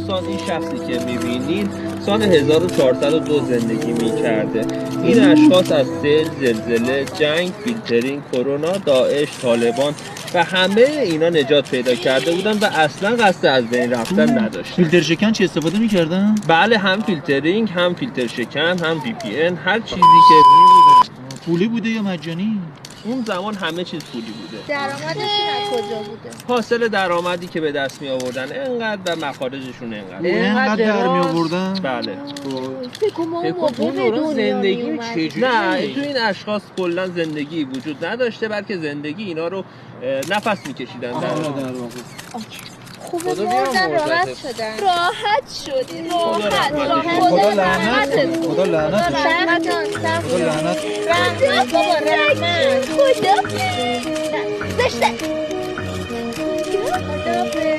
دوستان این شخصی که میبینید سال 1402 زندگی میکرده. این اشخاص از سیل، زلزله، جنگ، فیلترینگ، کرونا، داعش، طالبان و همه اینا نجات پیدا کرده بودن و اصلا قصد از بین رفتن نداشتن. فیلتر شکن چی استفاده میکردن؟ بله، هم فیلترینگ، هم فیلتر شکن، هم وی پی ان، هر چیزی که پولی بوده یا مجانی؟ اون زمان همه چیز پولی بوده. درآمدشون از کجا بوده؟ حاصل درآمدی که به دست می آوردن انقدر و مخارجشون انقدر. اینقدر در می آوردن؟ بله. فکر کنم اون موقع به دنیا زندگی میومد. نه، تو این اشخاص کلا زندگی وجود نداشته، بلکه زندگی اینا رو نفس میکشیدن در خوبه مردن راحت شدن. راحت شدی. راحت. خدا لعنت کنه. خدا لعنت کنه. رحمت جان. خدا لعنت کنه. رحمت بابا رحمت. خدا. زشته. خدا